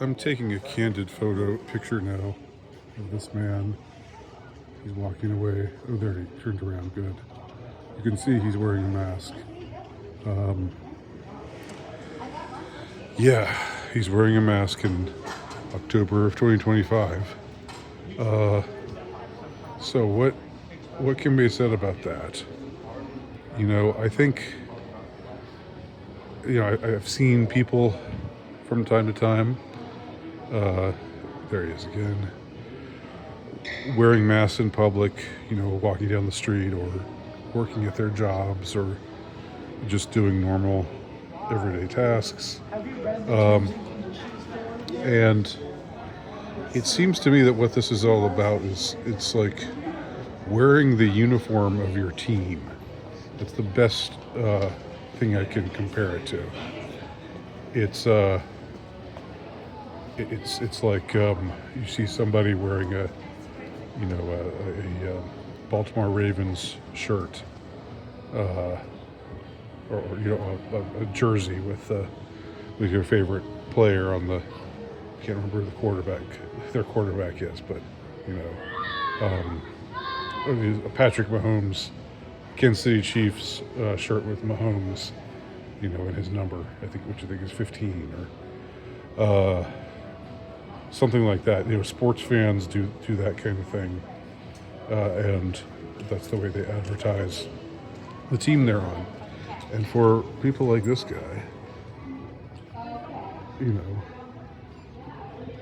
I'm taking a candid picture now of this man. He's walking away. Oh, there, he turned around. Good. You can see he's wearing a mask. Yeah, he's wearing a mask in October of 2025. So what can be said about that? I think I've seen people from time to time. There he is again, wearing masks in public. Walking down the street or working at their jobs or just doing normal everyday tasks. And it seems to me that what this is all about is it's like wearing the uniform of your team. It's the best thing I can compare it to. It's it's like you see somebody wearing a Baltimore Ravens shirt, or a jersey with your favorite player on the. I can't remember their quarterback is, but Patrick Mahomes, Kansas City Chiefs shirt with Mahomes, and his number, which I think is 15 or something like that. Sports fans do that kind of thing, and that's the way they advertise the team they're on. And for people like this guy,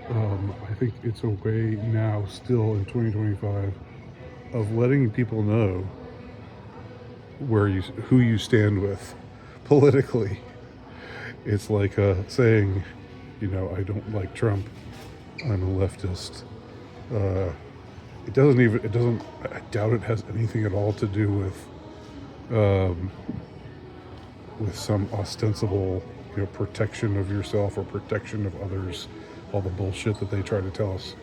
I think it's a way now, still in 2025, of letting people know who you stand with politically. It's like saying, I don't like Trump. I'm a leftist. I doubt it has anything at all to do with some ostensible, protection of yourself or protection of others. All the bullshit that they try to tell us,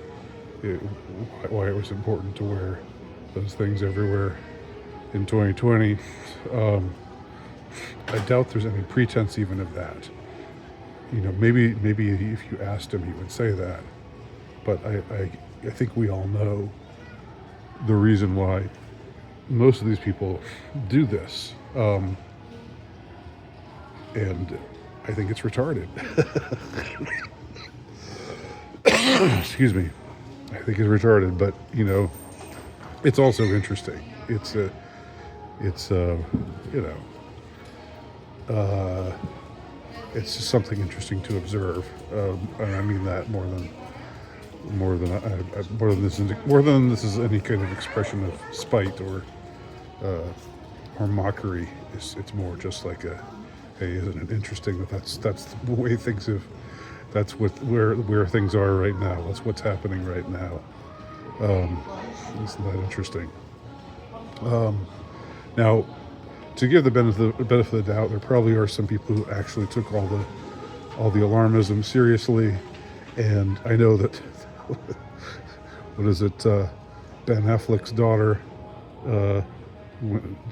why it was important to wear those things everywhere in 2020. I doubt there's any pretense even of that. Maybe if you asked him, he would say that. But I think we all know the reason why most of these people do this. And I think it's retarded. Excuse me. I think it's retarded, but it's also interesting. It's it's just something interesting to observe, and I mean that more than this is any kind of expression of spite or mockery. It's more just like hey, isn't it interesting that's the way things have. That's where things are right now. That's what's happening right now. Isn't that interesting? Now, to give the benefit of the doubt, there probably are some people who actually took all the alarmism seriously, and I know that. What is it? Ben Affleck's daughter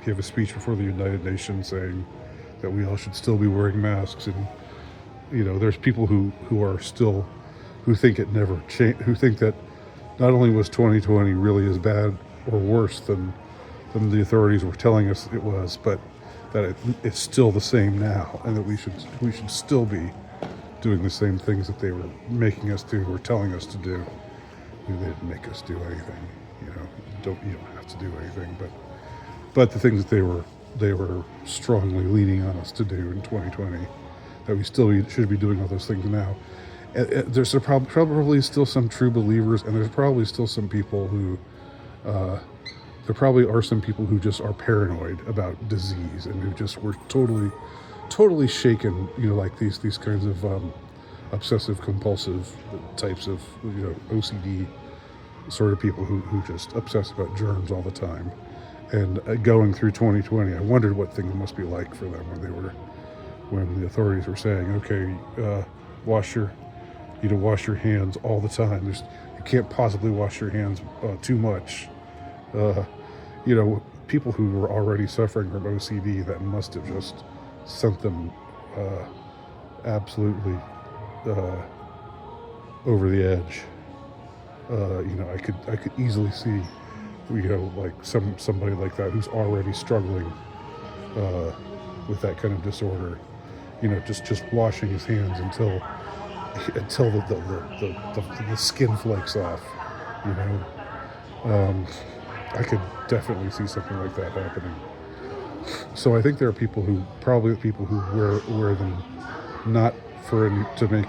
gave a speech before the United Nations saying that we all should still be wearing masks, and there's people who think it never changed, who think that not only was 2020 really as bad or worse than the authorities were telling us it was, but that it's still the same now, and that we should still be doing the same things that they were making us do or telling us to do. They didn't make us do anything. You don't have to do anything, but the things that they were strongly leaning on us to do in 2020, that we still should be doing all those things now. There's probably still some true believers, and there's probably still some people who, there probably are some people who just are paranoid about disease and who just were totally shaken, like these kinds of obsessive compulsive types of OCD sort of people who just obsess about germs all the time. And going through 2020, I wondered what things must be like for them when the authorities were saying, okay, wash your hands all the time. You can't possibly wash your hands too much. People who were already suffering from OCD, that must have just sent them absolutely over the edge. I could easily see, like somebody like that who's already struggling with that kind of disorder. Just washing his hands until the skin flakes off. You know, I could definitely see something like that happening. So I think there are people who wear them not for any to make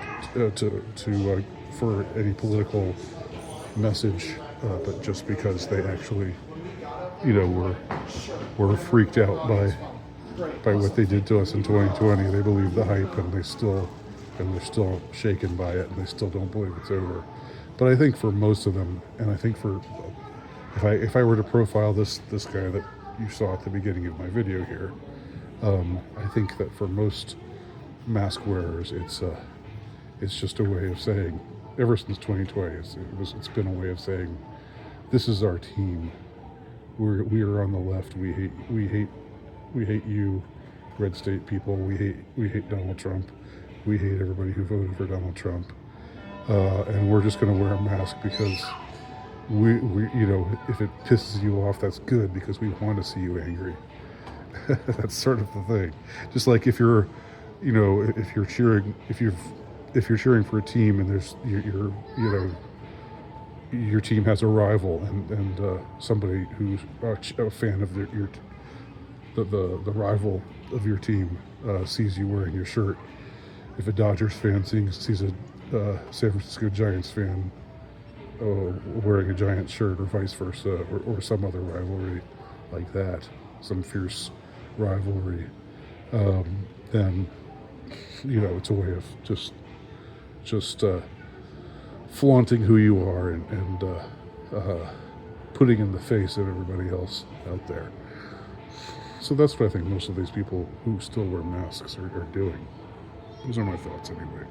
for any political message, but just because they actually, were freaked out by what they did to us in 2020. They believe the hype, and they're still shaken by it, and they still don't believe it's over. But I think for most of them, and I think for if I were to profile this guy that you saw at the beginning of my video here, I think that for most mask wearers, it's just a way of saying, ever since 2020, it's been a way of saying, this is our team. We are on the left. We hate you, red state people. We hate Donald Trump. We hate everybody who voted for Donald Trump. And we're just going to wear a mask because we if it pisses you off, that's good, because we want to see you angry. That's sort of the thing. Just like if you're cheering for a team, and your team has a rival, and somebody who's a fan of the rival of your team sees you wearing your shirt. If a Dodgers fan sees a San Francisco Giants fan wearing a Giants shirt, or vice versa, or some other rivalry like that, some fierce rivalry, then it's a way of just flaunting who you are, and putting in the face of everybody else out there. So that's what I think most of these people who still wear masks are doing. Those are my thoughts anyway.